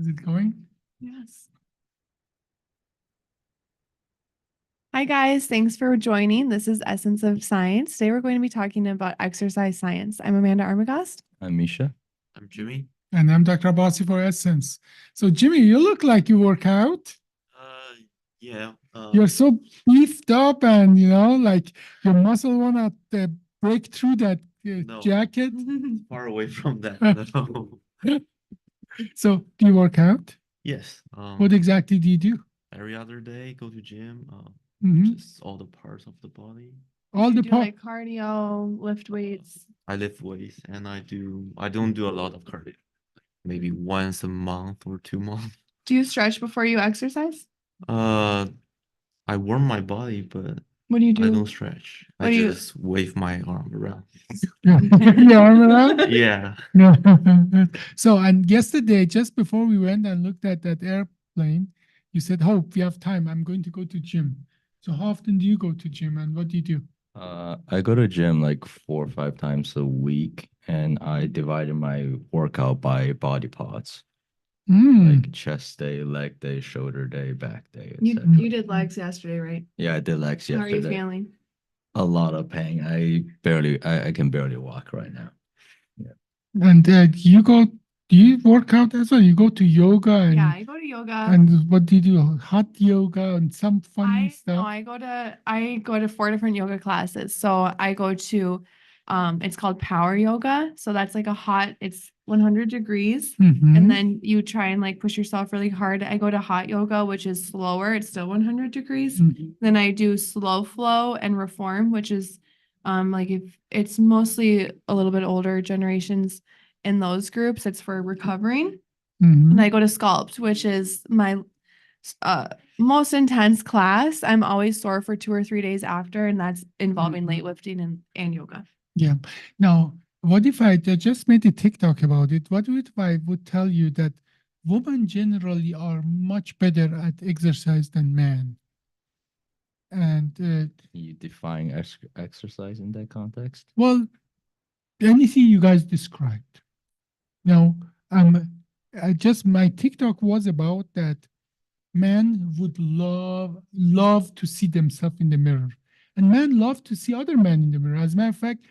Is it going? Yes. Hi, guys. Thanks for joining. This is Essence of Science. Today, we're going to be talking about exercise science. I'm Amanda Armagast. I'm Misha. I'm Jimmy. And I'm Dr. Abbasi for Essence. So, Jimmy, you look like you work out. Yeah. You're so beefed up, and like your muscle wanna break through that No. jacket. Far away from that. No. So, do you work out? Yes. What exactly do you do? Every other day, go to gym. Mhm. Just all the parts of the body. All You the do part. like cardio, lift weights. I lift weights, and I don't do a lot of cardio. Maybe once a month or 2 months. Do you stretch before you exercise? I warm my body, but What do you I do? don't stretch. What I do you- just wave my arm around. Your arm around? Yeah. No. So, and yesterday, just before we went and looked at that airplane, you said, "Hope, we have time. I'm going to go to gym." So, how often do you go to gym, and what do you do? I go to gym like 4 or 5 times a week, and I divided my workout by body parts, Mm. like chest day, leg day, shoulder day, back day, You etc. did legs yesterday, right? Yeah, I did legs How are you yesterday. feeling? A lot of pain. I can barely walk right now. And do you work out as well? You go to yoga and Yeah, I go to yoga. and what do you do? Hot yoga and some funny No, stuff. I go to 4 different yoga classes. So I go to it's called power yoga. So that's like it's 100 degrees. Mhm. And then you try and like push yourself really hard. I go to hot yoga, which is slower. It's still 100 degrees. Mhm. Then I do slow flow and reform, which is like if it's mostly a little bit older generations in those groups, it's for recovering. Mhm. And I go to sculpt, which is my most intense class. I'm always sore for 2 or 3 days after, and that's involving Mhm. weightlifting and yoga. Yeah. Now, what if I just made a TikTok about it? What if I would tell you that women generally are much better at exercise than men? And You define exercise in that context? well, anything you guys described. Now, my TikTok was about that men would love to see themselves in the mirror, and men love to see other men in the mirror. As a matter of fact,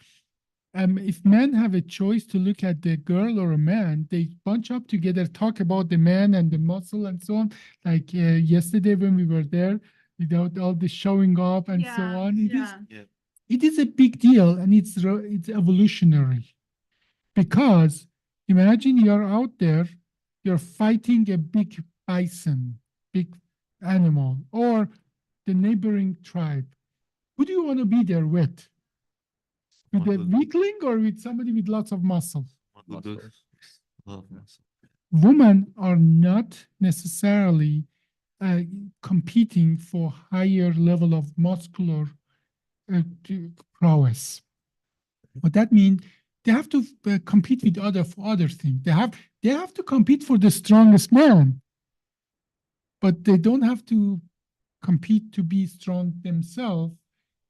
if men have a choice to look at the girl or a man, they bunch up together, talk about the man and the muscle and so on. Like yesterday when we were there, without all the showing off and so on. It is a big deal, and it's evolutionary. Because imagine you're out there, you're fighting a big bison, big animal, or the neighboring tribe. Who do you want to be there with? With a weakling or with somebody with lots of muscle? Women are not necessarily competing for higher level of muscular prowess. What that means, they have to compete with for other things. They have to compete for the strongest man, but they don't have to compete to be strong themselves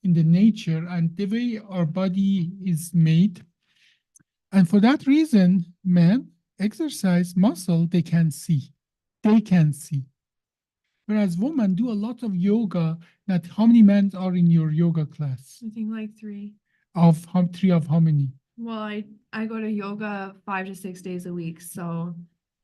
in the nature and the way our body is made. And for that reason, men exercise muscle they can see. They can see. Whereas women do a lot of yoga. That how many men are in your yoga class? I think like 3. Three of how many? Well, I go to yoga 5 to 6 days a week. So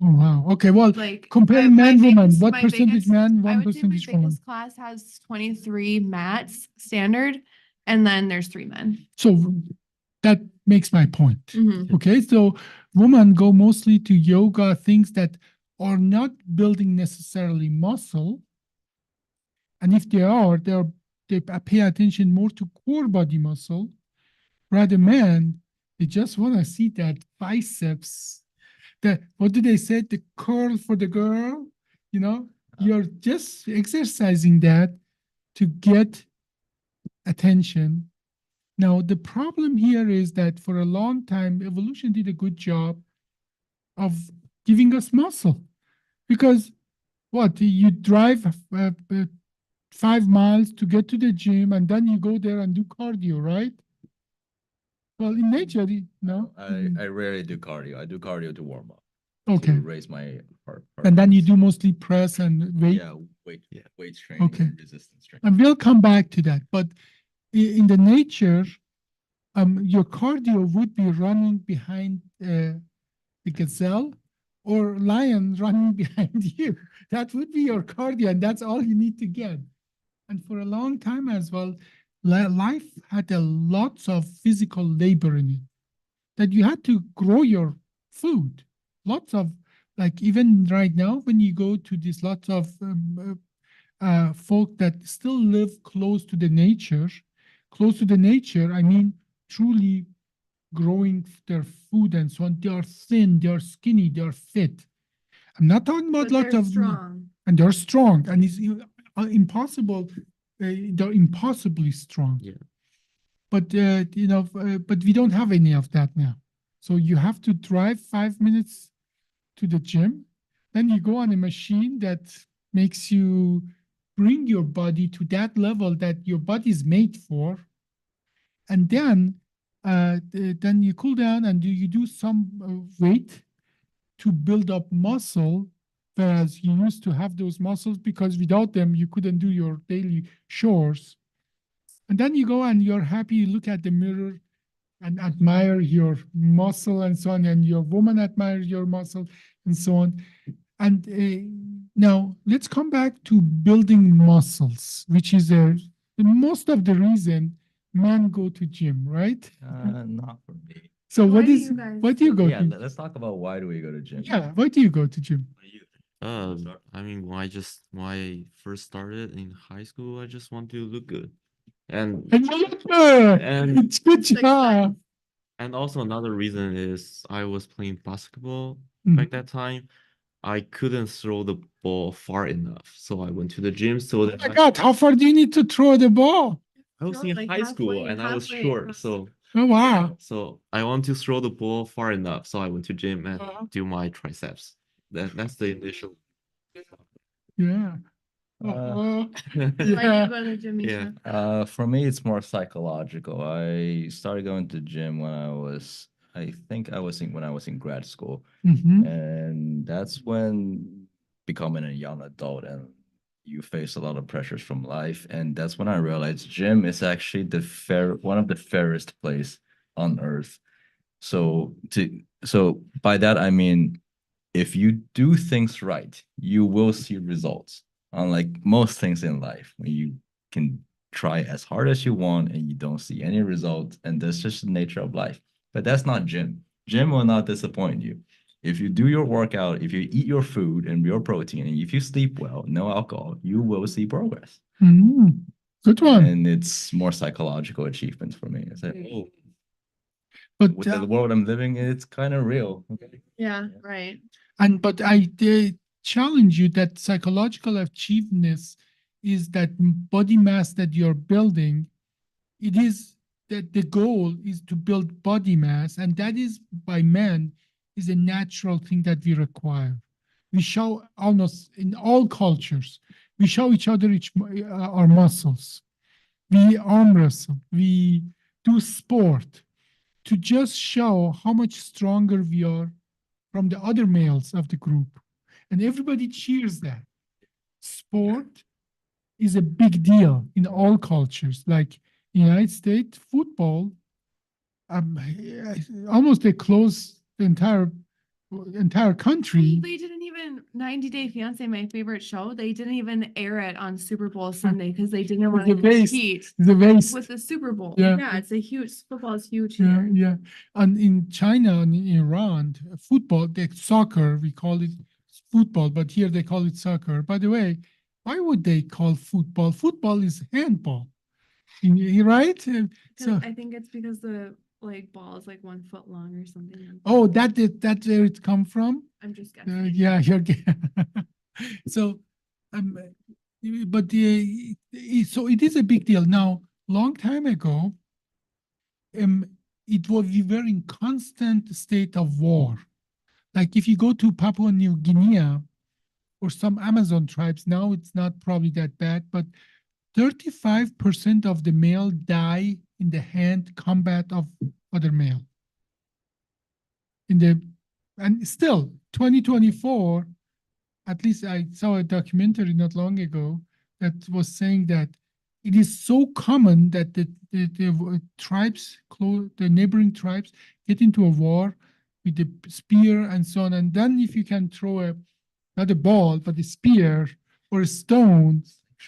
Oh wow. Okay. Well, like compare my men, women. biggest- What my percentage biggest- men? I 1 would say my percentage woman. biggest class has 23 mats standard, and then there's 3 men. So that makes my point. Mhm. Okay. So women go mostly to yoga, things that are not building necessarily muscle. And if they pay attention more to core body muscle. Rather men, they just want to see that biceps. What do they say? The curl for the girl. You're just exercising that to get attention. Now, the problem here is that for a long time, evolution did a good job of giving us muscle. Because what? You drive 5 miles to get to the gym, and then you go there and do cardio, right? Well, in nature, no. I rarely do cardio. I do cardio to warm up. Okay. to raise my heart. And then you rates. do mostly press and weight. Yeah, Yeah. weight training Okay. and resistance training. And we'll come back to that. But in the nature, your cardio would be running behind the gazelle or lion running behind you. That would be your cardio, and that's all you need to get. And for a long time as well, life had a lots of physical labor in it. That you had to grow your food. Lots of, like even right now, when you go to these lots of folk that still live close to the nature, I mean truly growing their food and so on. They are thin, they are skinny, they are fit. I'm not talking about But lots they're of strong. and they're strong, and it's impossible. They're impossibly strong. Yeah. But but we don't have any of that now. So you have to drive 5 minutes to the gym, then you go on a machine that makes you bring your body to that level that your body is made for, and then you cool down and you do some weight to build up muscle, whereas you used to have those muscles because without them you couldn't do your daily chores. And then you go and you're happy, you look at the mirror and admire your muscle and so on, and your woman admires your muscle and so on. And now let's come back to building muscles, which is most of the reason men go to gym, right? Not for me. So Why what do is you guys what do you go Yeah, to? let's talk about why do we go to gym? Yeah, why do you go to gym? I mean, when I first started in high school, I just want to look good. And And you look good. And- It's good Six job. and also another reason is I was playing basketball Mhm. back that time. I couldn't throw the ball far enough, so I went to the gym so Oh that my God, how far do you need to throw the ball? I was Throw it in like high school halfway- and I was halfway short, across. so Oh wow. I want to throw the ball far enough, so I went to gym and Uh-huh. do my triceps. That's the initial. Yeah. Uh, Uh-huh. Why do Yeah. you go to the gym, Yeah. Misha? For me, it's more psychological. I started going to gym when I think when I was in grad school. Mhm. And that's when becoming a young adult and you face a lot of pressures from life. And that's when I realized gym is actually one of the fairest place on earth. So by that I mean if you do things right, you will see results. Unlike most things in life, when you can try as hard as you want and you don't see any results, and that's just the nature of life. But that's not gym. Gym will not disappoint you. If you do your workout, if you eat your food and your protein, and if you sleep well, no alcohol, you will see progress. Mhm. Good one. And it's more psychological achievements for me. It's like, oh, But with the world I'm living in, it's kind of real. Okay. Yeah, right. but I challenge you that psychological achievements is that body mass that you're building. It is that the goal is to build body mass, and that is by men is a natural thing that we require. We show almost in all cultures, we show each other our muscles. We arm wrestle. We do sport to just show how much stronger we are from the other males of the group. And everybody cheers that. Sport is a big deal in all cultures. Like United States, football, almost they close the entire country. They didn't even 90 Day Fiance, my favorite show. They didn't even air it on Super Bowl Sunday because they didn't With want to the base. compete The base. with the Super Bowl. Yeah. Yeah, it's a huge football is huge Yeah, here. yeah. And in China and in Iran, football, soccer, we call it football, but here they call it soccer. By the way, why would they call football? Football is handball. Right? So, I think it's because the like ball is like 1 foot long or something. Like oh, that. that's where it come from? I'm just guessing. Yeah, so, but so it is a big deal. Now, long time ago, we were in constant state of war. Like if you go to Papua New Guinea or some Amazon tribes, now it's not probably that bad, but 35% of the male die in the hand combat of other male. And still 2024, at least I saw a documentary not long ago that was saying that it is so common that the tribes, the neighboring tribes, get into a war with the spear and so on. And then if you can throw not a ball, but a spear or a stone,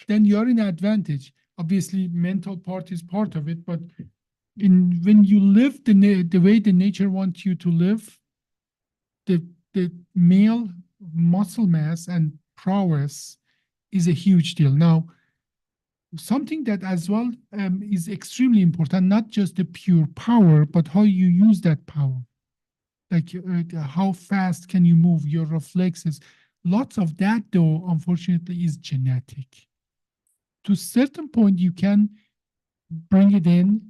then you're in advantage. Obviously, mental part is part of it, but when you live the way the nature wants you to live, the male muscle mass and prowess is a huge deal. Now, something that as well is extremely important, not just the pure power, but how you use that power. Like how fast can you move, your reflexes. Lots of that, though, unfortunately, is genetic. To a certain point, you can bring it in,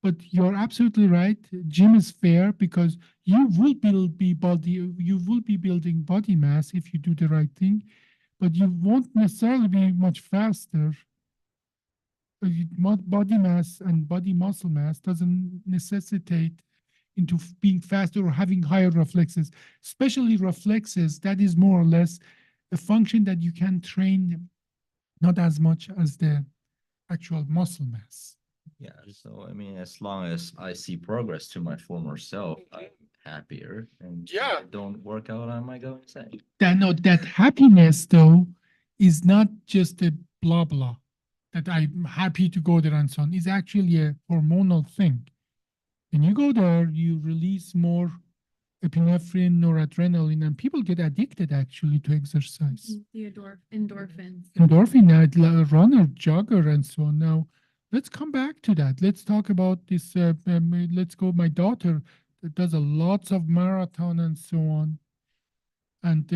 but you're absolutely right. Gym is fair because you will be building body mass if you do the right thing, but you won't necessarily be much faster. Body mass and body muscle mass doesn't necessitate into being faster or having higher reflexes, especially reflexes. That is more or less a function that you can train, not as much as the actual muscle mass. Yeah, so I mean, as long as I see progress to my former self, I'm happier. And if Yeah. I don't work out, I might go insane. That happiness though is not just a blah blah that I'm happy to go there and so on. It's actually a hormonal thing. When you go there, you release more epinephrine, noradrenaline, and people get addicted actually to exercise. The endorphins. Endorphin, runner, jogger, and so on. Now, let's come back to that. Let's talk about this. Let's go. My daughter does a lots of marathon and so on. And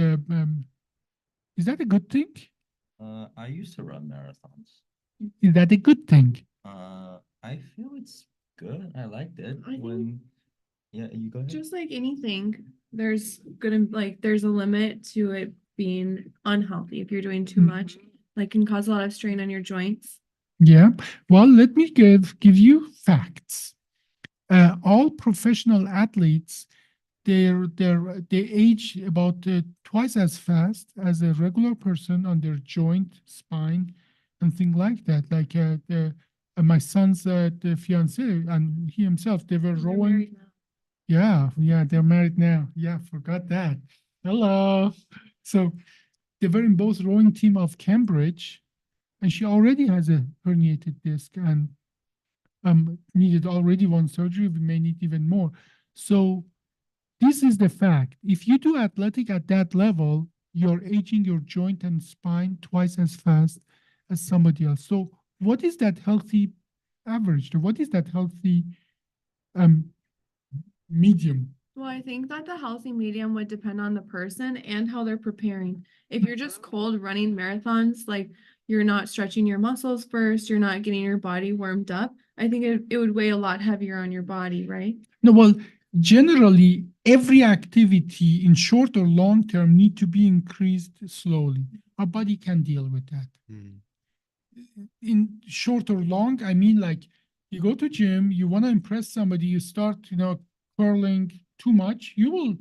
is that a good thing? I used to run marathons. Is that a good thing? I feel it's good. I liked it I think- when, yeah, you go ahead. Just like anything, there's a limit to it being unhealthy. If you're doing too much, like can cause a lot of strain on your joints. Yeah. Well, let me give you facts. All professional athletes, they age about twice as fast as a regular person on their joint, spine, and things like that. Like my son's the fiance and he himself, they were They're rowing. married now. Yeah, they're married now. Yeah, forgot that. Hello. So they were in both rowing team of Cambridge, and she already has a herniated disc and needed already one surgery. We may need even more. So this is the fact. If you do athletic at that level, you're aging your joint and spine twice as fast as somebody else. So what is that healthy average? What is that healthy medium? Well, I think that the healthy medium would depend on the person and how they're preparing. If you're just cold running marathons, like you're not stretching your muscles first, you're not getting your body warmed up, I think it would weigh a lot heavier on your body, right? No, well, generally, every activity in short or long term need to be increased slowly. Our body can deal with that. Mm. In short or long, I mean, like you go to gym, you want to impress somebody, you start, curling too much, you will,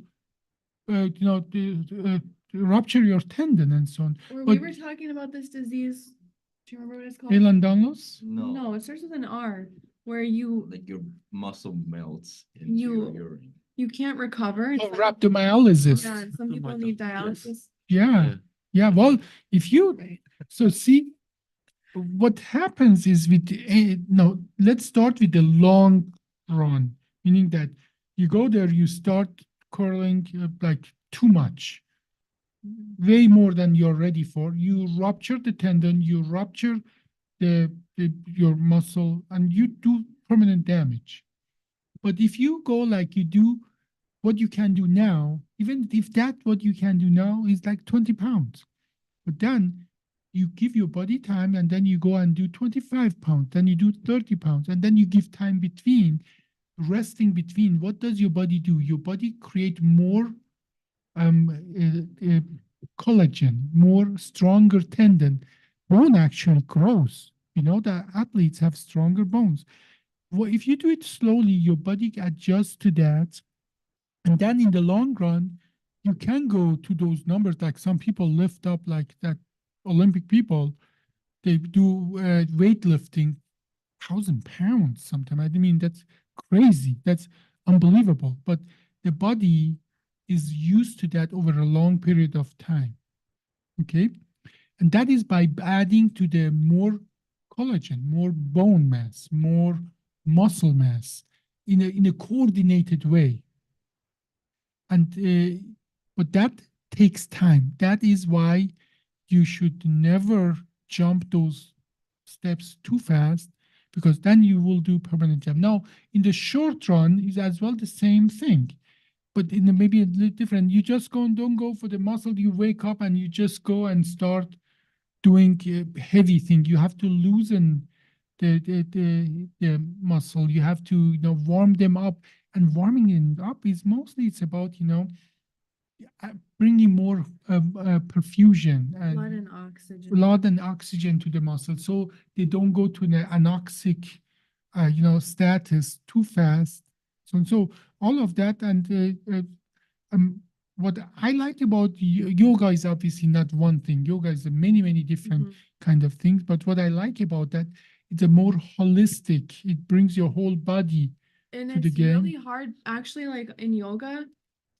rupture your tendon and so on. Or But- we were talking about this disease. Do you remember what it's called? Ehlers-Danlos? No, it starts with an R, where you Like your muscle melts into You- your urine. you can't recover. It's Oh, like- rhabdomyolysis. Yeah, and some Oh people my need God, yes. dialysis. Yeah. Yeah. Yeah, well, if you, so see, what happens is no, let's start with the long run, meaning that you go there, you start curling like too much, way more than you're ready for. You rupture the tendon, you rupture your muscle, and you do permanent damage. But if you go like you do what you can do now, even if what you can do now is like 20 pounds, but then you give your body time and then you go and do 25 pounds, then you do 30 pounds, and then you give time between, resting between. What does your body do? Your body create more collagen, more stronger tendon. Bone actually grows. The athletes have stronger bones. Well, if you do it slowly, your body adjusts to that. And then in the long run, you can go to those numbers, like some people lift up like that Olympic people, they do weightlifting, 1,000 pounds sometimes. I mean, that's crazy. That's unbelievable. But the body is used to that over a long period of time. Okay. And that is by adding to the more collagen, more bone mass, more muscle mass in a coordinated way. And but that takes time. That is why you should never jump those steps too fast, because then you will do permanent jump. Now, in the short run, is as well the same thing, but in the maybe a little different. You just go and don't go for the muscle. You wake up and you just go and start doing heavy thing. You have to loosen the muscle. You have to warm them up, and warming them up is mostly it's about bringing more perfusion and Blood and oxygen. blood and oxygen to the muscle, so they don't go to the anoxic, status too fast. So all of that, and what I like about yoga is obviously not one thing. Yoga is many different Mhm. kind of things. But what I like about that, it's a more holistic. It brings your whole body. And to the it's really game. hard, actually, like in yoga,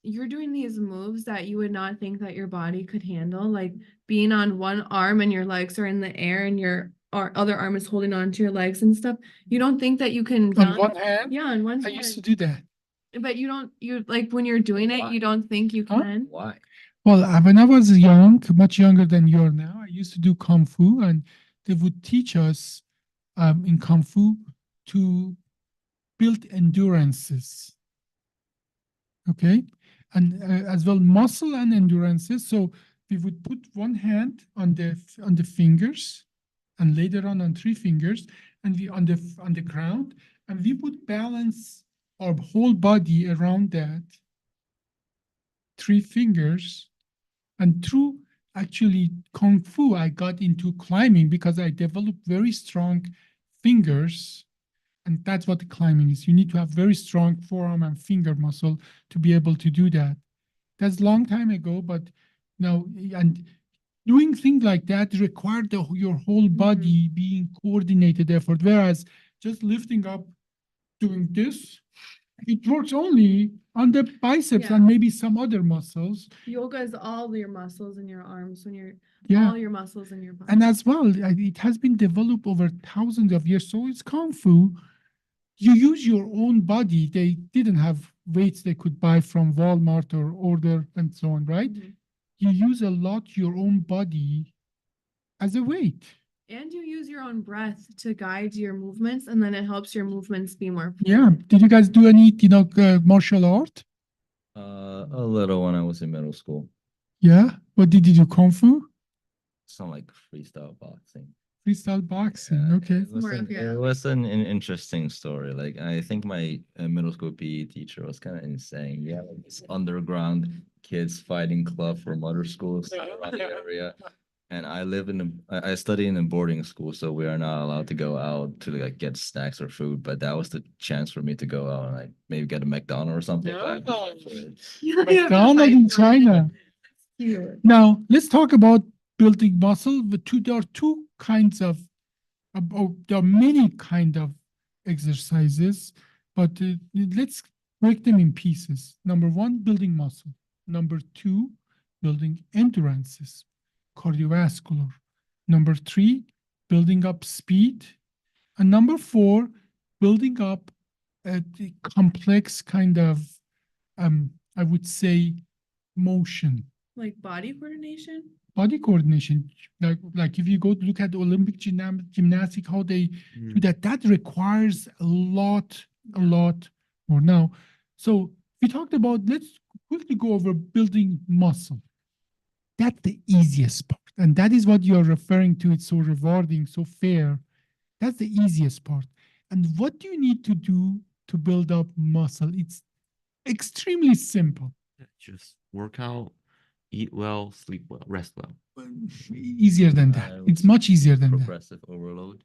you're doing these moves that you would not think that your body could handle, like being on one arm and your legs are in the air and your other arm is holding on to your legs and stuff. You don't think that you can On balance- one hand, yeah, on one I used to hand, do that. but you like when you're doing it, Why? you don't think you Huh? can. Why? Well, when I was young, much younger than you are now, I used to do Kung Fu, and they would teach us in Kung Fu to build endurances. Okay. And as well, muscle and endurances. So we would put one hand on the fingers, and later on 3 fingers, and we on the ground, and we would balance our whole body around that 3 fingers. And through actually Kung Fu, I got into climbing because I developed very strong fingers. And that's what the climbing is. You need to have very strong forearm and finger muscle to be able to do that. That's a long time ago, but now, and doing things like that required your whole body being coordinated effort. Whereas just lifting up, doing this, it works only on the biceps Yeah. and maybe some other muscles. Yoga is all your muscles in your arms when you're Yeah. all your muscles in your body. And as well, it has been developed over thousands of years. So it's Kung Fu. You use your own body. They didn't have weights they could buy from Walmart or order and so on, right? Mhm. You use a lot your own body as a weight. And you use your own breath to guide your movements, and then it helps your movements be more Yeah. fluid. Did you guys do any, martial art? A little when I was in middle school. Yeah. What did you do? Kung Fu? Some like freestyle boxing. Freestyle boxing. Yeah, Okay. It was More of an, your- it was an interesting story. Like I think my middle school PE teacher was kind of insane. Yeah, like this underground kids fighting club from other schools around the area. And I live I study in a boarding school, so we are not allowed to go out to like get snacks or food. But that was the chance for me to go out and like maybe get a McDonald's or something. but I didn't for it. McDonald's in China. Cute. Now, let's talk about building muscle. There are two kinds of, there are many kind of exercises, but let's break them in pieces. Number one, building muscle. Number two, building endurances, cardiovascular. Number three, building up speed. And number four, building up the complex kind of, I would say, motion. Like body coordination. Body coordination, like if you go look at the Olympic gymnastics, how they do that requires a lot more. Now, so we talked about, let's quickly go over building muscle. That's the easiest part, and that is what you're referring to. It's so rewarding, so fair. That's the easiest part. And what do you need to do to build up muscle? It's extremely simple. Just work out, eat well, sleep well, rest well. Easier than that. It's much easier than that. Progressive overload.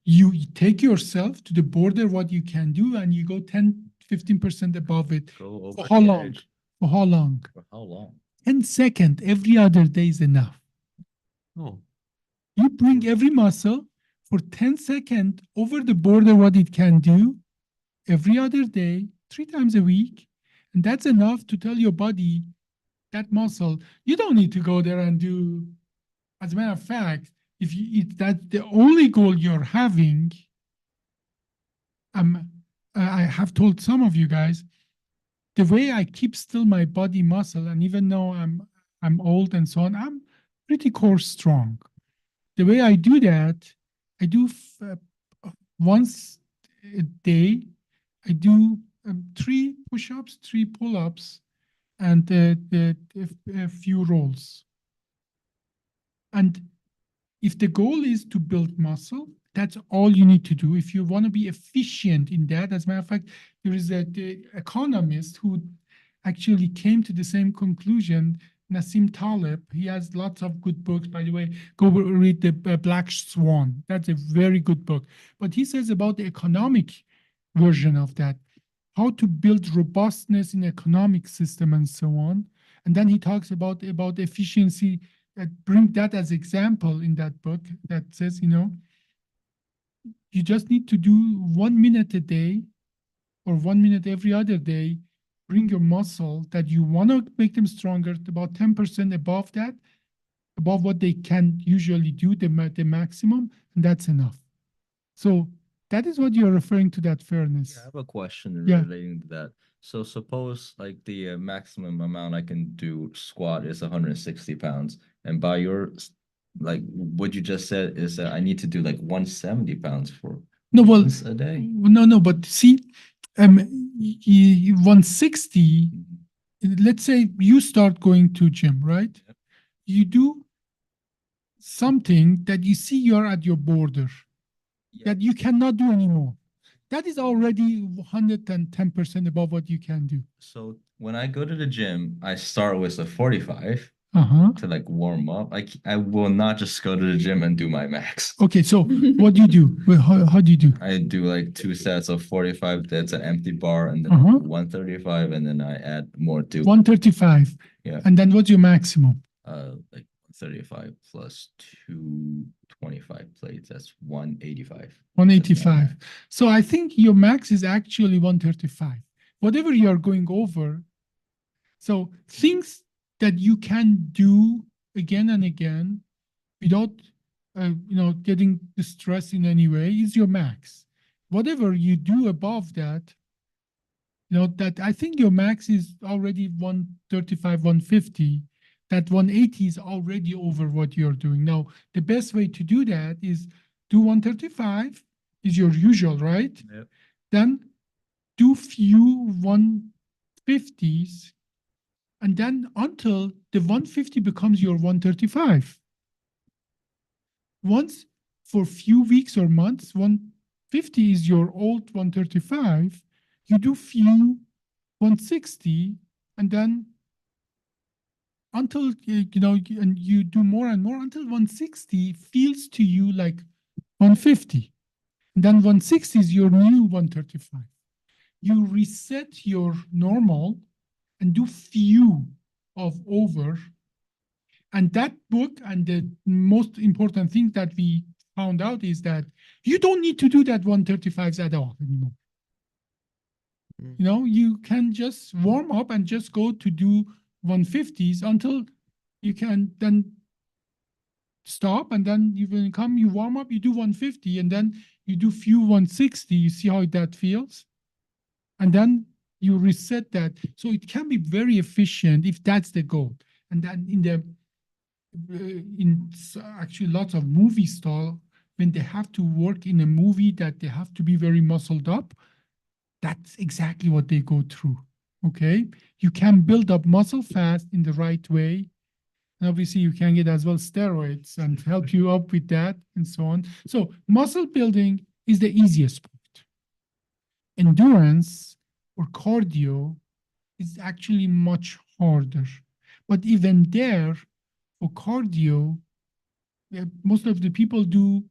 You take yourself to the border what you can do, and you go 10-15% above it. Go For over how the long? edge. For how long? For how long? 10 seconds every other day is enough. Oh, You bring every muscle for 10 seconds over the border what it can do every other day, 3 times a week. And that's enough to tell your body that muscle, you don't need to go there and do, as a matter of fact, if that's the only goal you're having, I have told some of you guys, the way I keep still my body muscle, and even though I'm old and so on, I'm pretty core strong. The way I do that, I do once a day, I do 3 push-ups, 3 pull-ups, and a few rolls. And if the goal is to build muscle, that's all you need to do. If you want to be efficient in that, as a matter of fact, there is the economist who actually came to the same conclusion, Nassim Taleb. He has lots of good books, by the way. Go read the Black Swan. That's a very good book. But he says about the economic version of that, how to build robustness in economic system and so on. And then he talks about efficiency, bring that as example in that book that says, you know, you just need to do 1 minute a day or 1 minute every other day, bring your muscle that you want to make them stronger to about 10% above that, above what they can usually do, the maximum, and that's enough. So that is what you're referring to, that fairness. Yeah, I have a question Yeah. relating to that. So suppose like the maximum amount I can do squat is 160 pounds, and by your like what you just said is that I need to do like 170 pounds for No, well, once a day. no, but see, 160, let's say you start going to gym, right? Yep. You do something that you see you're at your border, Yeah. that you cannot do anymore. That is already 110% above what you can do. So when I go to the gym, I start with a 45 Uh-huh. to like warm up. I will not just go to the gym and do my max. Okay, so what do you do? Well, how do you do? I do like 2 sets of 45. That's an empty bar, and then Uh-huh. 135, and then I add more to 135. Yeah. And then what's your maximum? Like 35 plus 225 plates. That's 185. 185. So I think your max is actually 135. Whatever you are going over. So things that you can do again and again without getting distressed in any way is your max. Whatever you do above that, that I think your max is already 135, 150. That 180 is already over what you're doing. Now, the best way to do that is do 135 is your usual, right? Yep. Then do few 150s, and then until the 150 becomes your 135. Once for few weeks or months, 150 is your old 135, you do few 160, and then until and you do more and more until 160 feels to you like 150. And then 160 is your new 135. You reset your normal and do few of over. And that book, and the most important thing that we found out is that you don't need to do that 135s at all anymore. You can just warm up and just go to do 150s until you can then stop, and then you warm up, you do 150, and then you do few 160, you see how that feels? And then you reset that. So it can be very efficient if that's the goal. And then actually lots of movie style, when they have to work in a movie that they have to be very muscled up, that's exactly what they go through, okay? You can build up muscle fast in the right way. And obviously you can get as well steroids and help you up with that and so on. So muscle building is the easiest part. Endurance or cardio is actually much harder. But even there, for cardio, most of the people do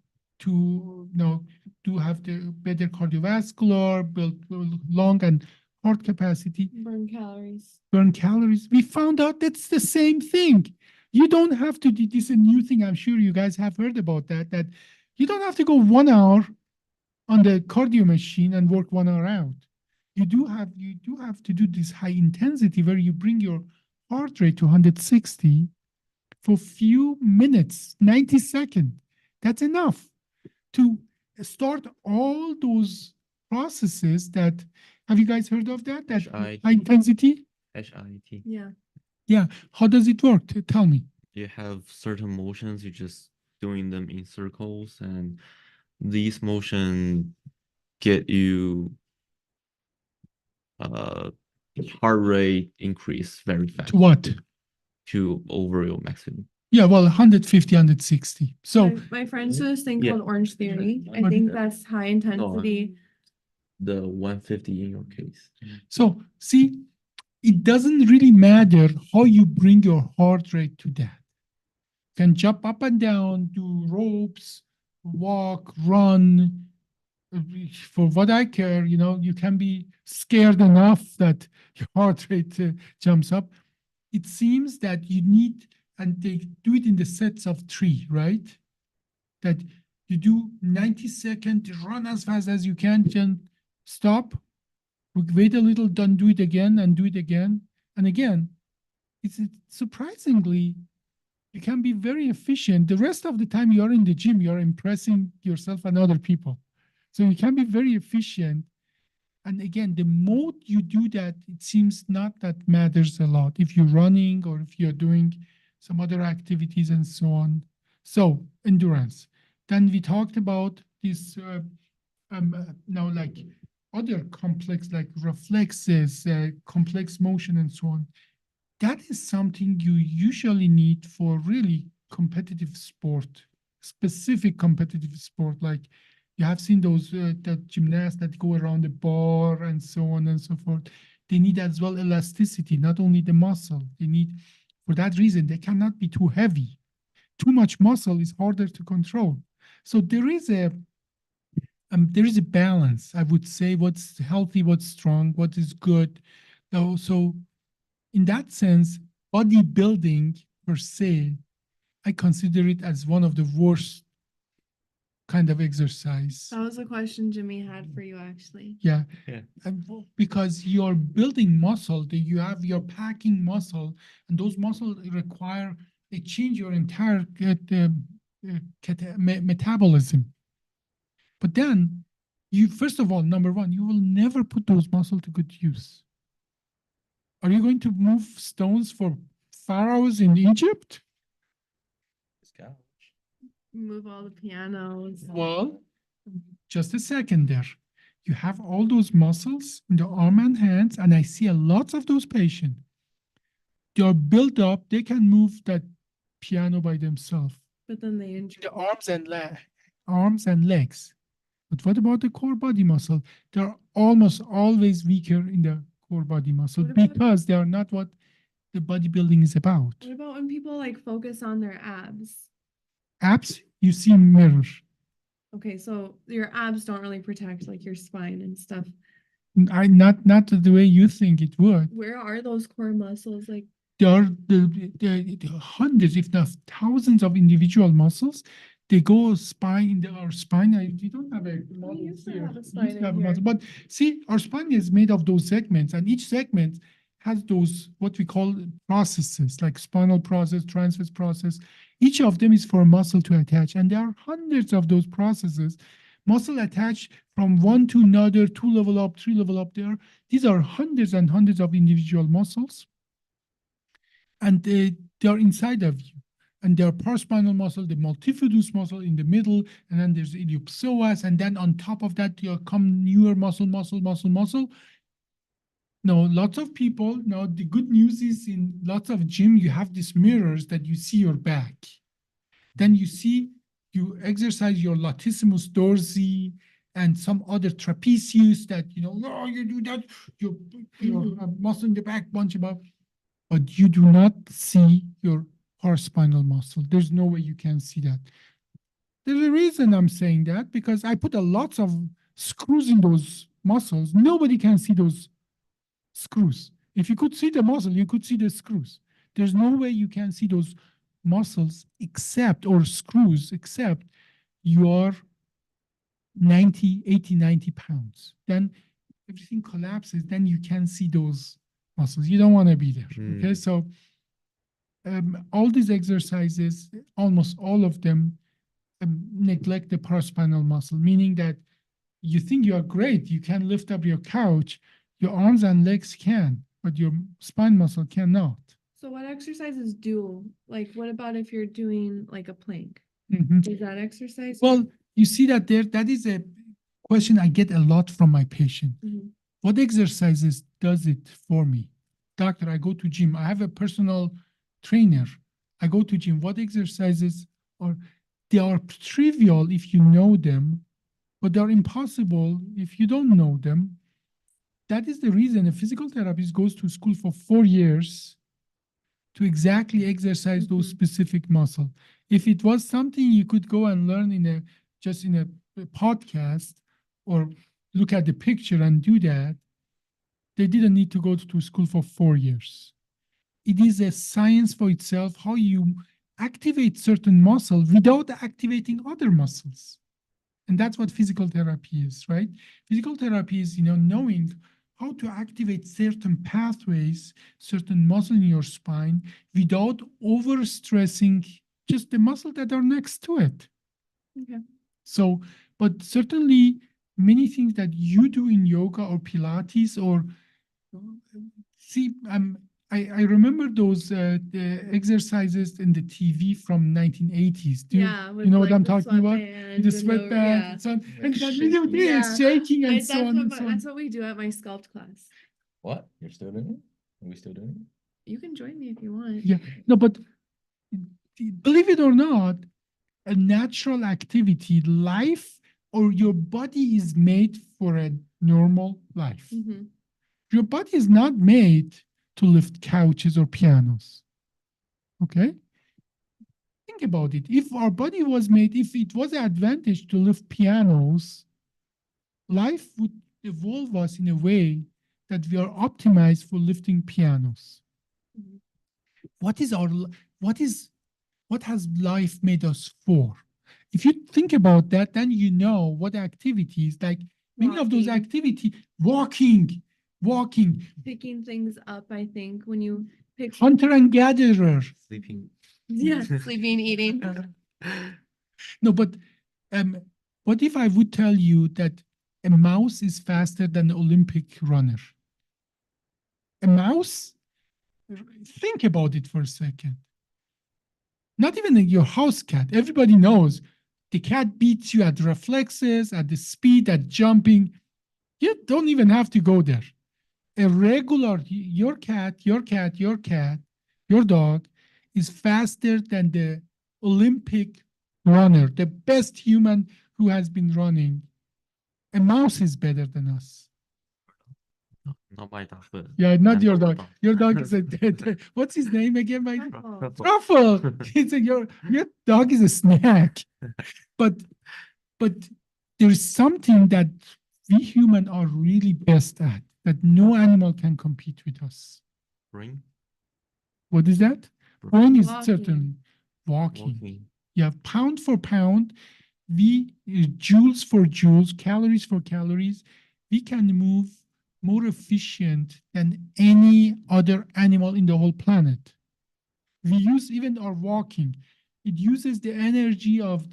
have the better cardiovascular, build long and heart capacity, Burn calories. burn calories. We found out that's the same thing. You don't have to do this, a new thing. I'm sure you guys have heard about that you don't have to go 1 hour on the cardio machine and work 1 hour out. You do have to do this high intensity where you bring your heart rate to 160 for few minutes, 90 seconds. That's enough to start all those processes that, have you guys heard of that? That HIIT. high intensity? HIIT. Yeah. Yeah. How does it work? Tell me. You have certain motions, you're just doing them in circles, and these motion get you heart rate increase very fast To what? to over your maximum. Yeah, well, 150, 160. So My friends do this thing Yeah. called Orange Theory. I But- think that's high intensity. The 150 in your case. So see, it doesn't really matter how you bring your heart rate to that. You can jump up and down, do ropes, walk, run. For what I care, you can be scared enough that your heart rate jumps up. It seems that you need, and they do it in the sets of 3, right? That you do 90 seconds, run as fast as you can, then stop, wait a little, then do it again and do it again. And again, it's surprisingly, you can be very efficient. The rest of the time you're in the gym, you're impressing yourself and other people. So you can be very efficient. And again, the mode you do that, it seems not that matters a lot. If you're running or if you're doing some other activities and so on. So endurance. Then we talked about this now like other complex like reflexes, complex motion and so on. That is something you usually need for really competitive sport, specific competitive sport. Like you have seen those that gymnasts that go around the bar and so on and so forth. They need as well elasticity, not only the muscle. They need, for that reason, they cannot be too heavy. Too much muscle is harder to control. So there is a balance, I would say, what's healthy, what's strong, what is good. So in that sense, bodybuilding per se, I consider it as one of the worst kind of exercise. That was a question Jimmy had for you, actually. Yeah. Yeah. Because you're building muscle, you're packing muscle, and those muscles require, they change your entire metabolism. But then, first of all, number one, you will never put those muscles to good use. Are you going to move stones for pharaohs in Egypt? Move all the pianos. Well, just a second there. You have all those muscles in the arm and hands, and I see a lot of those patients. They are built up, they can move that piano by themselves. But then they injure. The arms and legs. But what about the core body muscle? They're almost always weaker in the core body muscle What about- because they are not what the bodybuilding is about. What about when people like focus on their abs? Abs, you see mirror. Okay, so your abs don't really protect like your spine and stuff. Not the way you think it would. Where are those core muscles? Like, There are the hundreds, if not thousands of individual muscles. They go spine, our spine, we don't have a model used to here. have a We spine used to in have a here. muscle, but see, our spine is made of those segments, and each segment has those, what we call processes, like spinal process, transverse process. Each of them is for a muscle to attach, and there are hundreds of those processes. Muscle attached from one to another, 2 level up, 3 level up there. These are hundreds and hundreds of individual muscles. And they are inside of you. And there are paraspinal muscle, the multifidus muscle in the middle, and then there's iliopsoas, and then on top of that, there come newer muscle. Now, lots of people, now the good news is in lots of gym, you have these mirrors that you see your back. Then you exercise your latissimus dorsi and some other trapezius that, oh, you do that, your muscle in the back, bunch about, but you do not see your paraspinal muscle. There's no way you can see that. There's a reason I'm saying that, because I put a lot of screws in those muscles. Nobody can see those screws. If you could see the muscle, you could see the screws. There's no way you can see those muscles except, or screws, except you are 90, 80, 90 pounds. Then everything collapses, then you can see those muscles. You don't want to be there. Okay, so all these exercises, almost all of them, neglect the paraspinal muscle, meaning that you think you are great, you can lift up your couch, your arms and legs can, but your spine muscle cannot. So what exercises do, like, what about if you're doing like a plank? Mhm. Is that exercise? Well, you see that that is a question I get a lot from my patient. Mhm. What exercises does it for me? Doctor, I go to gym. I have a personal trainer. I go to gym. What exercises are, they are trivial if you know them, but they're impossible if you don't know them. That is the reason a physical therapist goes to school for 4 years to exactly exercise those Mhm. specific muscle. If it was something you could go and learn in a podcast or look at the picture and do that, they didn't need to go to school for 4 years. It is a science for itself how you activate certain muscle without activating other muscles. And that's what physical therapy is, right? Physical therapy is, knowing how to activate certain pathways, certain muscle in your spine without overstressing just the muscle that are next to it. Okay. So, but certainly many things that you do in yoga or Pilates or see, I remember those the exercises in the TV from 1980s. Do Yeah. you with, know what like, I'm the talking about? sweatband With the and the- sweatband yeah. and so on. Like And that video shaking. is shaking and so on and so That's on. what we do at my sculpt class. What? You're still doing it? Are we still doing it? You can join me if you want. Yeah, no, but believe it or not, a natural activity, life or your body is made for a normal life. Mhm. Your body is not made to lift couches or pianos. Okay? Think about it. If our body was made, if it was an advantage to lift pianos, life would evolve us in a way that we are optimized for lifting pianos. Mhm. What is what has life made us for? If you think about that, then you know what activities, like many of those Walking. activities, walking, Picking things up, I think, when you pick. hunter and gatherer. Sleeping. Yeah, sleeping, eating. No, but what if I would tell you that a mouse is faster than an Olympic runner? A mouse? Think about it for a second. Not even your house cat. Everybody knows the cat beats you at reflexes, at the speed, at jumping. You don't even have to go there. A regular, your dog is faster than the Olympic runner, the best human who has been running. A mouse is better than us. Not my dog, but Yeah, not and your our dog. Your dog is what's his name again? My Truffle. Truffle. It's your dog is a snack. But there's something that we human are really best at that no animal can compete with us. Brain. What is that? Brain. Brain is Walking. certainly walking. Walking. Yeah, pound for pound, joules for joules, calories for calories, we can move more efficient than any other animal in the whole planet. We use even our walking. It uses the energy of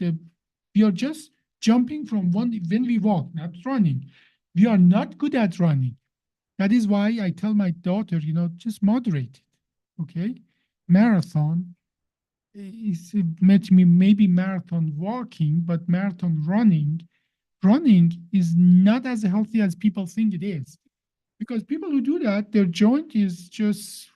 we are just jumping from when we walk, not running. We are not good at running. That is why I tell my daughter, just moderate it, okay? Marathon is maybe marathon walking, but marathon running is not as healthy as people think it is. Because people who do that, their joint is just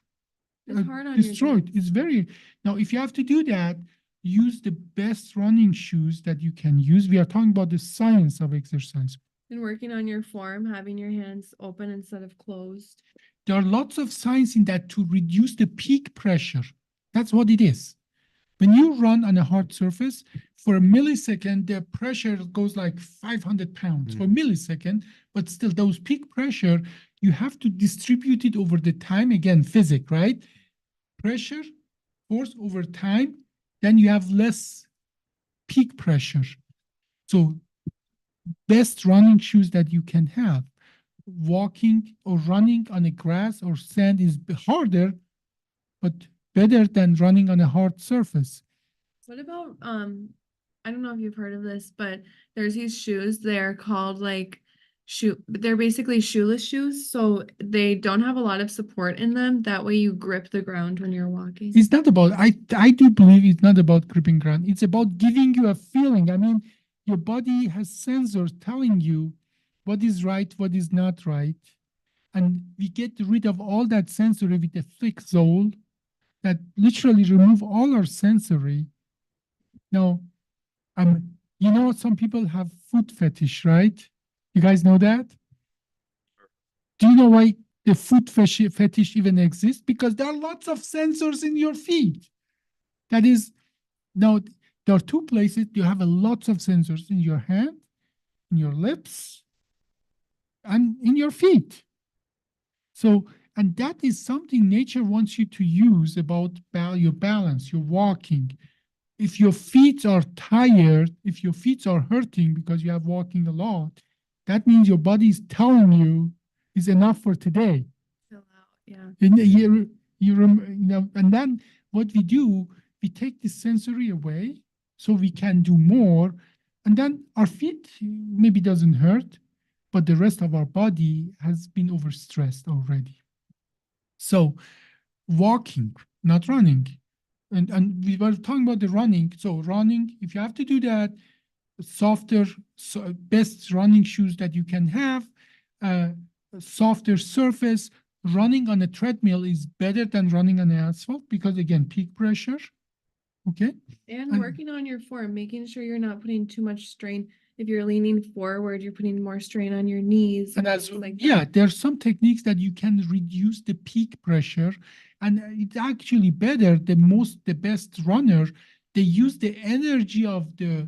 It's hard on your destroyed. joints. It's very, now if you have to do that, use the best running shoes that you can use. We are talking about the science of exercise. And working on your form, having your hands open instead of closed. There are lots of science in that to reduce the peak pressure. That's what it is. When you run on a hard surface, for a millisecond, the pressure goes like 500 pounds for a millisecond, but still those peak pressure you have to distribute it over the time. Again, physics, right? Pressure, force over time, then you have less peak pressure. So best running shoes that you can have. Walking or running on a grass or sand is harder, but better than running on a hard surface. What about, I don't know if you've heard of this, but there's these shoes, they're called like they're basically shoeless shoes, so they don't have a lot of support in them. That way you grip the ground when you're walking. It's not about, I do believe it's not about gripping ground. It's about giving you a feeling. I mean, your body has sensors telling you what is right, what is not right. And we get rid of all that sensory with a thick sole that literally remove all our sensory. Now, you know, some people have foot fetish, right? You guys know that? Do you know why the foot fetish even exists? Because there are lots of sensors in your feet. That is, now there are two places you have a lots of sensors in your hand, in your lips, and in your feet. So, and that is something nature wants you to use about your balance, your walking. If your feet are tired, if your feet are hurting because you have walking a lot, that means your body is telling you is enough for today. Chill out, yeah. And and then what we do, we take the sensory away so we can do more. And then our feet maybe doesn't hurt, but the rest of our body has been overstressed already. So walking, not running. And we were talking about the running. So running, if you have to do that, softer, best running shoes that you can have, softer surface. Running on a treadmill is better than running on the asphalt because again, peak pressure. Okay. And working on your form, making sure you're not putting too much strain. If you're leaning forward, you're putting more strain on your knees. And as things like that. yeah, there's some techniques that you can reduce the peak pressure, and it's actually better. The best runner, they use the energy of the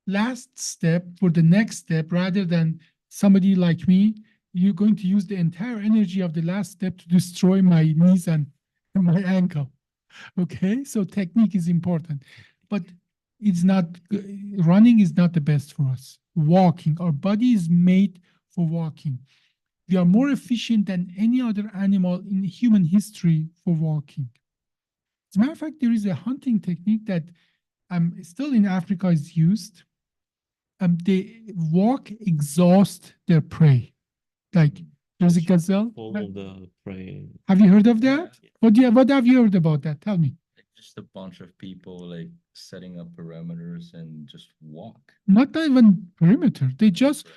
last step for the next step rather than somebody like me. You're going to use the entire energy of the last step to destroy my knees and my ankle. Okay, so technique is important, but it's not, running is not the best for us. Walking, our body is made for walking. We are more efficient than any other animal in human history for walking. As a matter of fact, there is a hunting technique that still in Africa is used. They walk, exhaust their prey. Like there's a gazelle. Follow the prey. Have you heard of that? Yeah. What have you heard about that? Tell me. Just a bunch of people like setting up perimeters and just walk. Not even perimeter. They just,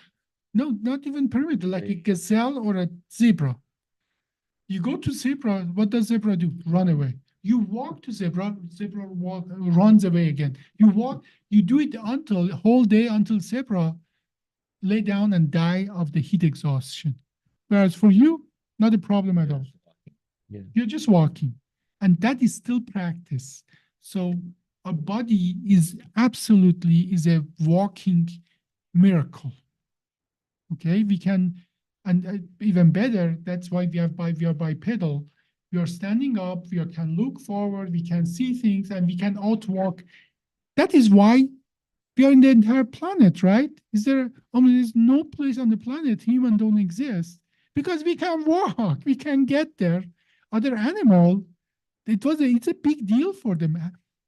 no, not even perimeter, like a They- gazelle or a zebra. You go to zebra, what does zebra do? Run away. You walk to zebra, zebra runs away again. You walk, you do it until whole day until zebra lay down and die of the heat exhaustion. Whereas for you, not a problem at all. Yeah. You're just walking, and that is still practice. So our body is absolutely is a walking miracle. Okay, we can, and even better, that's why we are bipedal. We are standing up, can look forward, we can see things, and we can outwalk. That is why we are in the entire planet, right? There's no place on the planet human don't exist because we can walk, we can get there. Other animal, it's a big deal for them.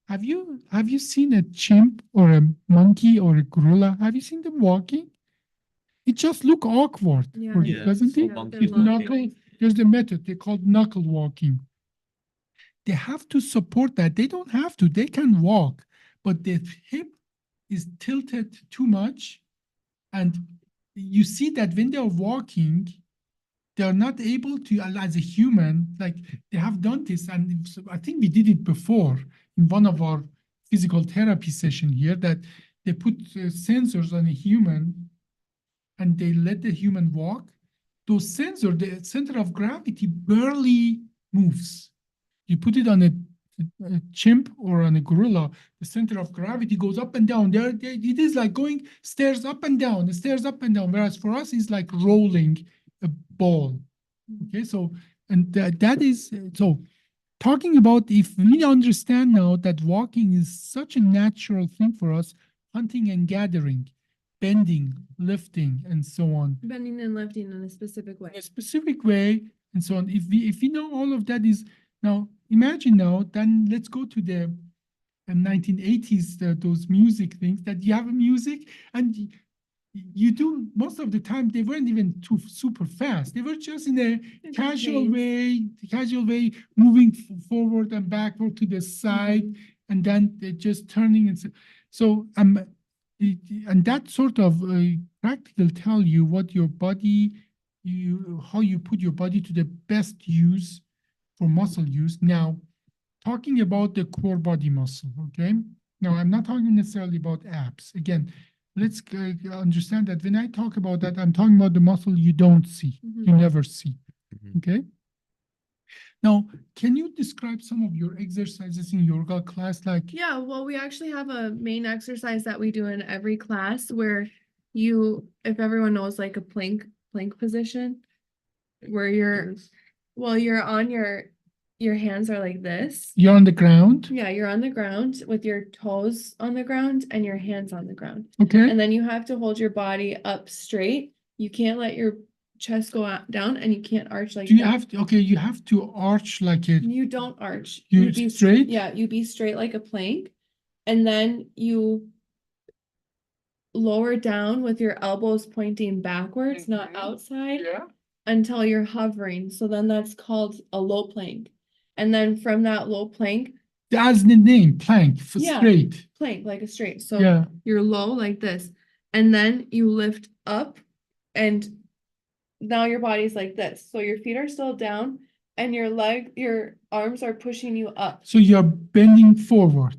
Have you seen a chimp or a monkey or a gorilla? Have you seen them walking? It just look awkward, Yeah. for you, Yeah, doesn't so it? monkeys It's walking. knuckle. There's the method they call knuckle walking. They have to support that. They don't have to. They can walk, but the hip is tilted too much, and you see that when they are walking, they are not able to, as a human, like they have done this, and I think we did it before in one of our physical therapy session here, that they put sensors on a human and they let the human walk. Those sensors, the center of gravity barely moves. You put it on a chimp or on a gorilla, the center of gravity goes up and down. It is like going stairs up and down, the stairs up and down. Whereas for us, it's like rolling a ball. Okay, so, and that is, so talking about if we understand now that walking is such a natural thing for us, hunting and gathering, bending, lifting, and so on, Bending and lifting in a specific way. in a specific way, and so on. If we know all of that is now, imagine now, then let's go to the 1980s, those music things that you have a music and you do most of the time they weren't even too super fast. They were just in a It's casual way, moving forward and backward to the side, and then they're just turning and so and that sort of practical tell you what your body, how you put your body to the best use for muscle use. Now, talking about the core body muscle, okay? Now, I'm not talking necessarily about abs. Again, let's understand that when I talk about that, I'm talking about the muscle you don't see, Mhm. you never see, Mhm. okay? Now, can you describe some of your exercises in yoga class? Like, Yeah, well, we actually have a main exercise that we do in every class where you, if everyone knows like a plank position, where you're on your hands are like this. you're on the ground, Yeah, you're on the ground with your toes on the ground and your hands on the ground. okay? And then you have to hold your body up straight. You can't let your chest go out, down, and you can't arch like Do you that. have to, okay, you have to arch like a, You don't arch. You You be straight? Yeah, you be straight like a plank. And then you lower down with your elbows pointing backwards, not Mhm. outside, yeah, until you're hovering. So then that's called a low plank. And then from that low plank, that's the name, plank, for Yeah. straight, plank like a straight. So yeah. you're low like this. And then you lift up and now your body's like this. So your feet are still down and your arms are pushing you up. So you're bending forward.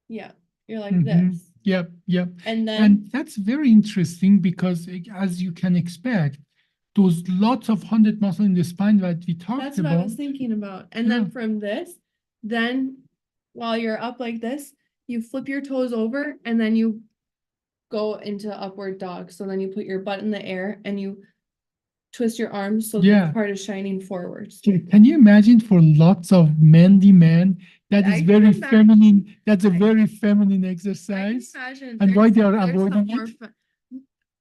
Yeah. You're like Mhm. this. Yep, yep. And then And that's very interesting because as you can expect, those lots of 100 muscle in the spine that we talked that's what I was about. thinking about. And Yeah. then from this, then while you're up like this, you flip your toes over and then you go into upward dog. So then you put your butt in the air and you twist your arms so Yeah. this part is shining forwards. Can you imagine for lots of manly men, that I is can very imagine. feminine, that's a I- very feminine I can exercise? imagine. And why there's- they are there's some avoiding more it?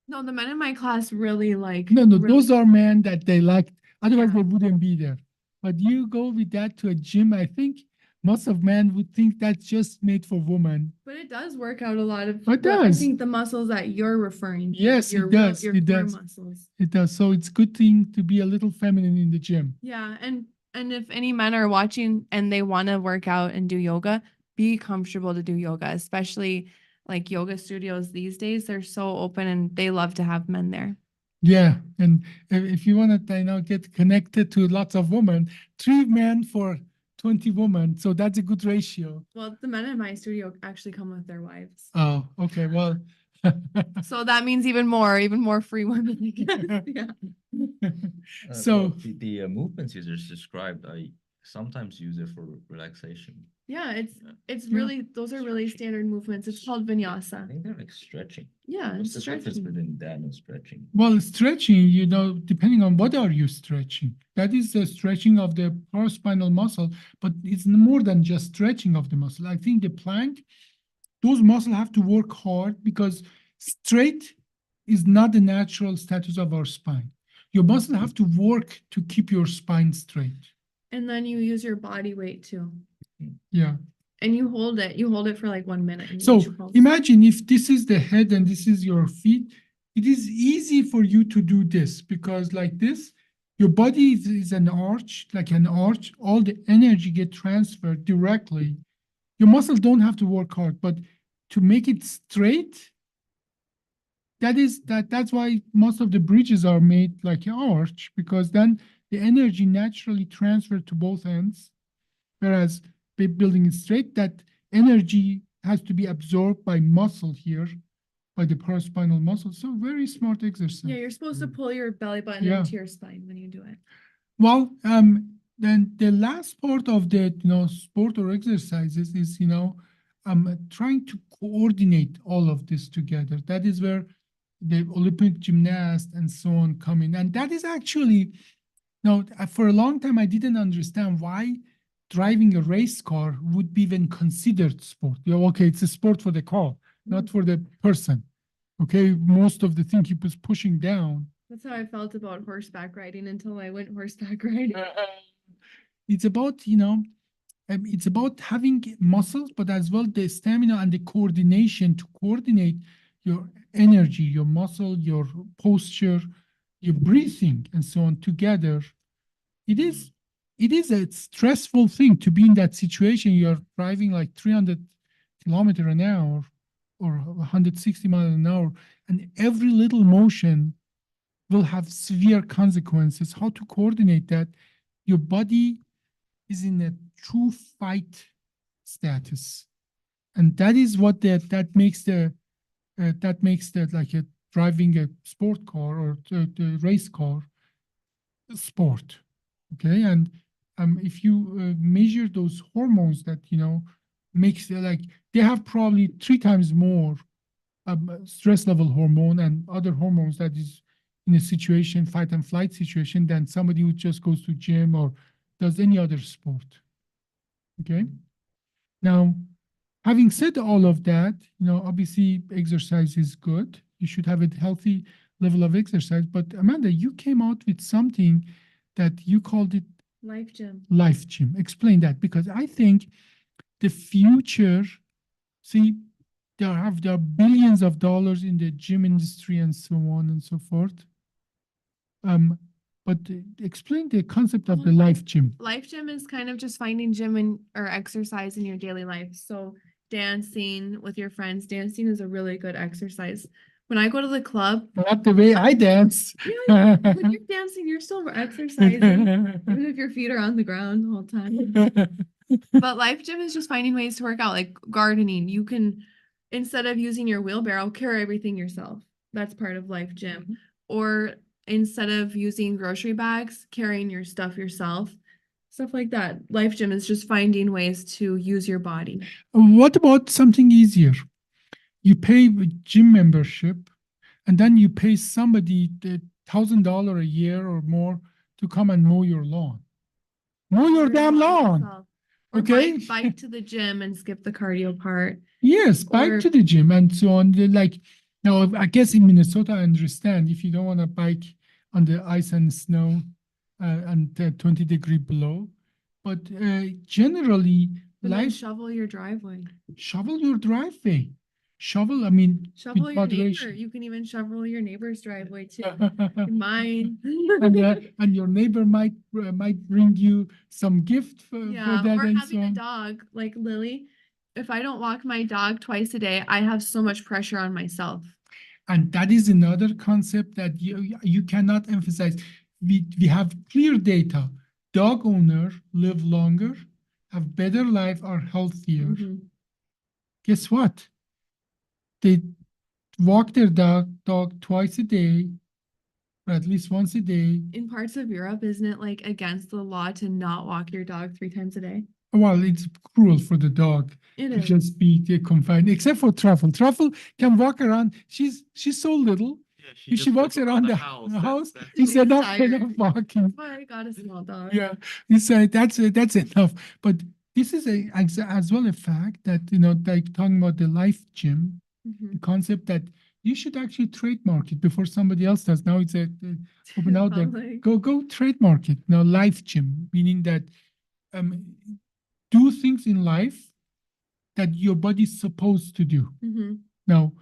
No, the men in my class really like. No, really- those are men that they like, otherwise Yeah. they wouldn't be there. But you go with that to a gym, I think most of men would think that's just made for women. But it does work out a lot of. It I does. think the muscles that you're referring to. Yes, it your does, Your it core does. muscles. It does. So it's good thing to be a little feminine in the gym. Yeah, and if any men are watching and they want to work out and do yoga, be comfortable to do yoga, especially like yoga studios these days. They're so open and they love to have men there. Yeah, and if you want to, get connected to lots of women, 3 men for 20 women. So that's a good ratio. Well, the men in my studio actually come with their wives. Oh, okay. Well, So that means even more free women, I guess. Yeah. So- The movements you just described, I sometimes use it for relaxation. Yeah, it's Yeah. really those are really standard movements. It's called I vinyasa. think they're like stretching. Yeah, What's it's the difference stretching. between that and stretching? well, stretching, depending on what are you stretching, that is the stretching of the paraspinal muscle, but it's more than just stretching of the muscle. I think the plank, those muscles have to work hard because straight is not the natural status of our spine. Your muscles have to work to keep your spine straight. And then you use your body weight too. Yeah. And you hold it for like 1 minute. in So each pulse. imagine if this is the head and this is your feet, it is easy for you to do this because like this, your body is an arch, like an arch, all the energy get transferred directly. Your muscles don't have to work hard, but to make it straight, that's why most of the bridges are made like an arch, because then the energy naturally transferred to both ends. Whereas building it straight, that energy has to be absorbed by muscle here, by the paraspinal muscle. So very smart exercise. Yeah, you're supposed to pull your belly button Yeah. into your spine when you do it. Well, then the last part of the sport or exercises is trying to coordinate all of this together. That is where the Olympic gymnast and so on come in, and that is actually Now, for a long time, I didn't understand why driving a race car would be even considered sport. Okay, it's a sport for the car, not for the person. Okay, most of the thing he was pushing down. That's how I felt about horseback riding until I went horseback riding. It's about, it's about having muscles, but as well the stamina and the coordination to coordinate your energy, your muscle, your posture, your breathing, and so on together. It is a stressful thing to be in that situation. You're driving like 300 kilometer an hour or 160 miles an hour, and every little motion will have severe consequences. How to coordinate that? Your body is in a true fight status, and that is what that makes the like a driving a sport car or the race car sport. Okay, and if you measure those hormones that makes like they have probably 3 times more stress level hormone and other hormones that is in a situation, fight and flight situation, than somebody who just goes to gym or does any other sport. Okay. Now, having said all of that, obviously exercise is good. You should have a healthy level of exercise. But Amanda, you came out with something that you called it Life Gym. Life Gym. Explain that, because I think the future, see, there are billions of dollars in the gym industry and so on and so forth. But explain the concept of the Life Gym. Life Gym is kind of just finding gym or exercise in your daily life. So dancing with your friends, dancing is a really good exercise. When I go to the club, Not the way I dance. when you're dancing, you're still exercising, even if your feet are on the ground the whole time. But Life Gym is just finding ways to work out, like gardening. You can, instead of using your wheelbarrow, carry everything yourself. That's part of Life Gym. Or instead of using grocery bags, carrying your stuff yourself, stuff like that. Life Gym is just finding ways to use your body. What about something easier? You pay a gym membership, and then you pay somebody $1,000 a year or more to come and mow your lawn. Mow your damn lawn. Or Okay. bike to the gym and skip the cardio part. Yes, bike Or- to the gym and so on. Like, now, I guess in Minnesota, I understand if you don't want to bike on the ice and snow and 20 degree below. But generally, And then life shovel your driveway. shovel your driveway. Shovel, I mean, Shovel with your neighbor. moderation. You can even shovel your neighbor's driveway too. Mine. and your neighbor might bring you some gift for Yeah, that or and having so a on. dog like Lily. If I don't walk my dog twice a day, I have so much pressure on myself. And that is another concept that you cannot emphasize. We have clear data. Dog owners live longer, have better life, are healthier. Mhm. Guess what? They walk their dog twice a day, or at least once a day. In parts of Europe, isn't it like against the law to not walk your dog 3 times a day? Well, it's cruel for the dog It to is. just be confined, except for Truffle. Truffle can walk around. She's so little. Yeah, If she walks around the house, that's it's She's enough tired. walking. That's why I got a small dog. Yeah, that's enough. But this is as well a fact that like talking about the Life Gym, the Mhm. concept that you should actually trademark it before somebody else does. Now it's open out there. Public. Go trademark it. Now Life Gym, meaning that do things in life that your body's supposed to do. Mhm. Now,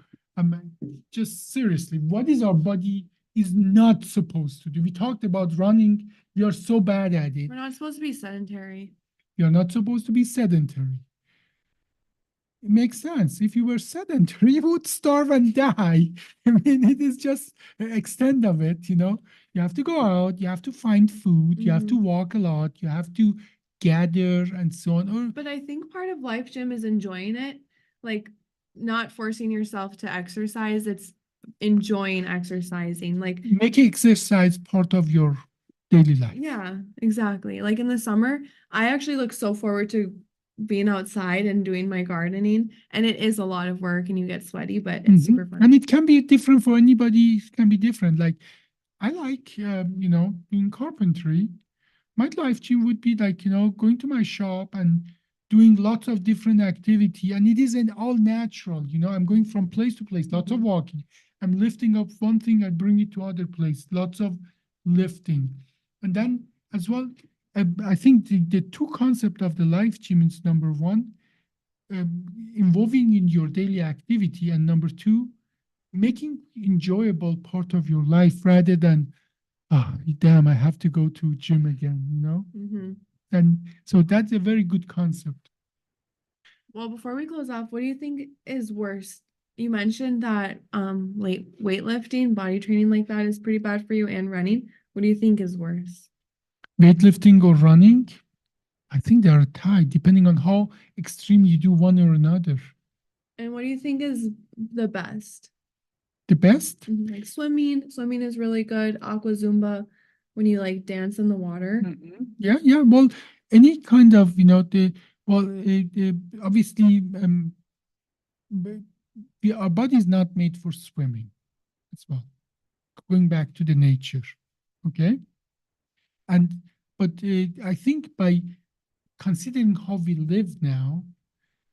just seriously, what is our body is not supposed to do? We talked about running. We are so bad at it. We're not supposed to be sedentary. You're not supposed to be sedentary. It makes sense. If you were sedentary, you would starve and die. I mean, it is just the extent of it, You have to go out, you have to find food, you have to walk a lot, you have to gather and so on. Or But I think part of Life Gym is enjoying it, like not forcing yourself to exercise. It's enjoying exercising. Like, make exercise part of your daily life. yeah, exactly. Like in the summer, I actually look so forward to being outside and doing my gardening. And it is a lot of work and you get sweaty, but it's super fun. And it can be different for anybody. It can be different. Like I like, doing carpentry. My life gym would be like, going to my shop and doing lots of different activity. And it is an all natural, I'm going from place to place, lots of walking. I'm lifting up one thing and bring it to other place, lots of lifting. And then as well, I think the two concept of the life gym is number one, involving in your daily activity, and number two, making enjoyable part of your life rather than, oh, damn, I have to go to gym again. Mm-hmm. And so that's a very good concept. Well, before we close off, what do you think is worse? You mentioned that like weightlifting, body training like that is pretty bad for you, and running. What do you think is worse? Weightlifting or running, I think they are tied depending on how extreme you do one or another. And what do you think is the best? The best, Like swimming. Swimming is really good. Aqua Zumba, when you like dance in the water. yeah. Well, any kind of, obviously, our body is not made for swimming as well. Going back to the nature, okay? But I think by considering how we live now,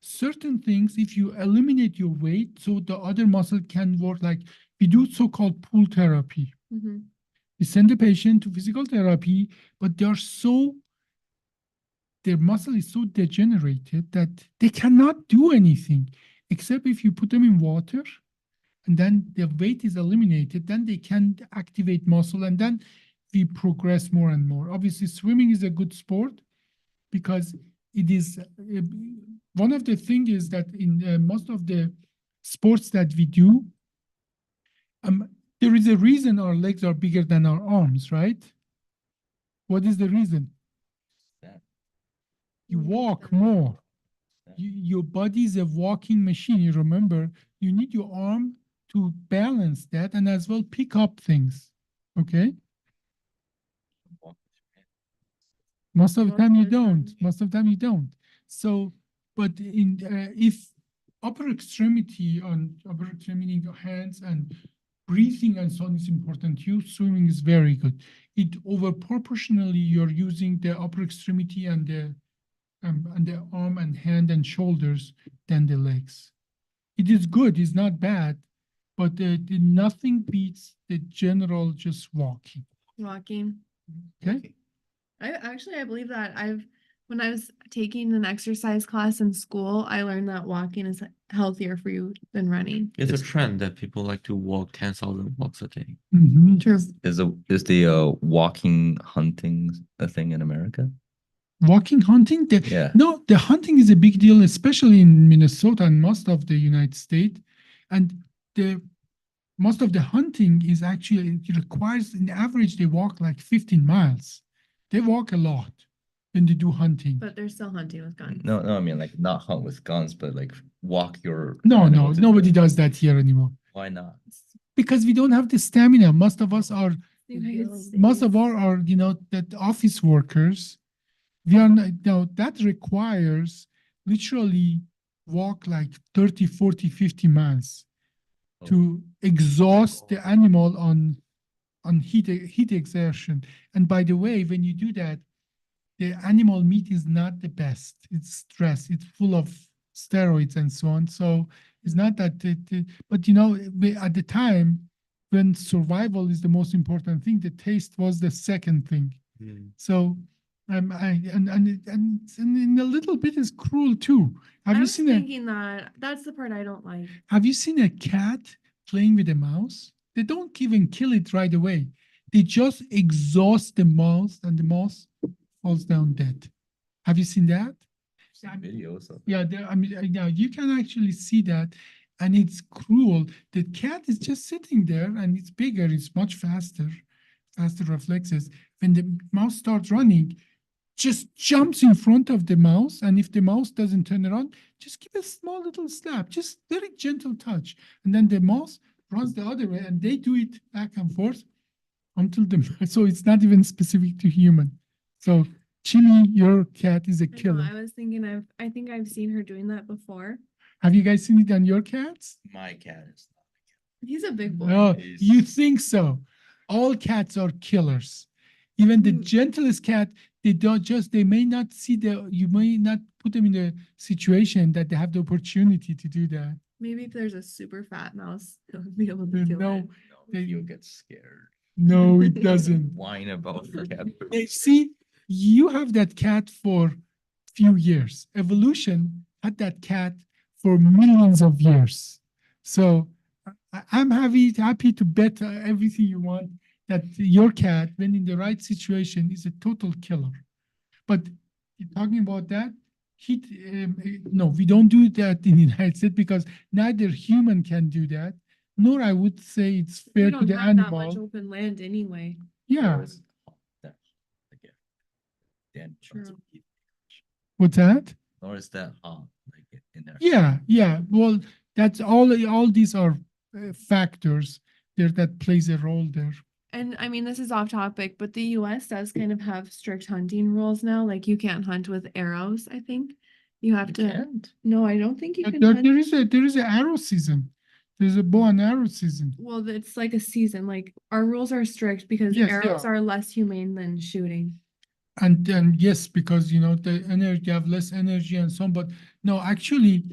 certain things, if you eliminate your weight, so the other muscle can work, like we do so-called pull therapy. Mm-hmm. We send the patient to physical therapy, but their muscle is so degenerated that they cannot do anything except if you put them in water and then the weight is eliminated, then they can activate muscle, and then we progress more and more. Obviously, swimming is a good sport because it is one of the things is that in most of the sports that we do, there is a reason our legs are bigger than our arms, right? What is the reason? You walk more. Your body is a walking machine. You remember, you need your arm to balance that and as well pick up things. Okay? Most of the time you don't. Most of the time you don't. So, but in if upper extremity, hands and breathing and so on is important to you, swimming is very good. It over proportionally you're using the upper extremity and the arm and hand and shoulders than the legs. It is good, it's not bad, but nothing beats the general just walking. Walking. Okay? I believe that when I was taking an exercise class in school, I learned that walking is healthier for you than running. It's a It's- trend that people like to walk 10,000 walks a day. Mhm. True. Is the walking hunting a thing in America? Walking hunting, Yeah. no, the hunting is a big deal, especially in Minnesota and most of the United States. And most of the hunting is actually, it requires, in average, they walk like 15 miles. They walk a lot when they do hunting. But they're still hunting with guns. No, I mean like not hunt with guns, but like walk your No, animal to nobody death. does that here anymore. Why not? Because we don't have the stamina. Most of us are, United most of States. our, that office workers, we are not, that requires literally walk like 30, 40, 50 miles to exhaust the animal on heat exertion. And by the way, when you do that, the animal meat is not the best. It's stress. It's full of steroids and so on. So it's not that. But at the time, when survival is the most important thing, the taste was the second thing. So, and in a little bit is cruel too. I Have you was seen thinking that's the part I don't like. Have you seen a cat playing with a mouse? They don't even kill it right away. They just exhaust the mouse, and the mouse falls down dead. Have you seen that? Videos of Yeah, yeah, you can actually see that, and it's cruel. The cat is just sitting there, and it's bigger. It's much faster reflexes. When the mouse starts running, just jumps in front of the mouse, and if the mouse doesn't turn around, just give a small little slap, just very gentle touch, and then the mouse runs the other way, and they do it back and forth until so it's not even specific to human. So Chili, your cat is a I know, killer. I was thinking I think I've seen her doing that before. Have you guys seen it on your cats? my cat is He's a big boy. Oh, He's- you think so? all cats are killers. Even the Mm. gentlest cat, they may not see you may not put them in a situation that they have the opportunity to do that. Maybe if there's a super fat mouse, it would be able to You kill know, it. No, They- you'll get scared. No, it doesn't. Whine about the cat. See, you have that cat for few years. Evolution had that cat for millions of years. So I'm happy to bet everything you want that your cat, when in the right situation, is a total killer. But talking about that, no, we don't do that in the United States because neither human can do that, nor I would say it's We fair to don't the have that much animal. open land anyway. Yeah, Or is it hot? That- again, then tries to True. eat. what's that? Nor is that hot, like in there. Yeah. Well, that's all these are factors there that plays a role there. And I mean, this is off topic, but the US does kind of have strict hunting rules now. Like you can't hunt with arrows, I think. You have You to. can't. No, I don't think you But can there, hunt. there is a arrow season. There's a bow and arrow season. Well, it's like a season. Like our rules are strict because Yes, they arrows are. are less humane than shooting. And then yes, because the energy you have less energy and so on. But no, actually,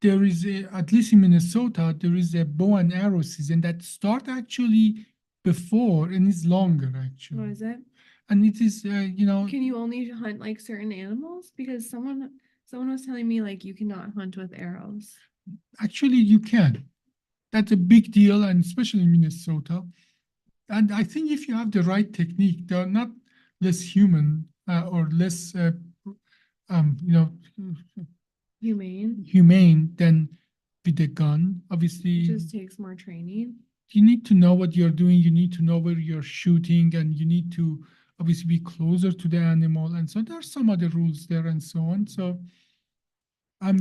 there is at least in Minnesota, there is a bow and arrow season that start actually before and is longer What actually. is it? And it is Can you only hunt like certain animals? Because someone was telling me like you cannot hunt with arrows. actually you can. That's a big deal, and especially in Minnesota. And I think if you have the right technique, they're not less human or less, Humane. humane than with a gun. It Obviously, just takes more training. you need to know what you're doing. You need to know where you're shooting, and you need to obviously be closer to the animal. And so there are some other rules there and so on. So I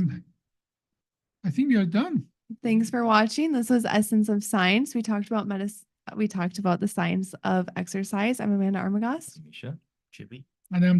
think we are done. Thanks for watching. This was Essence of Science. We talked about medicine. We talked about the science of exercise. I'm Amanda Armagast. Misha, Chippy. And I'm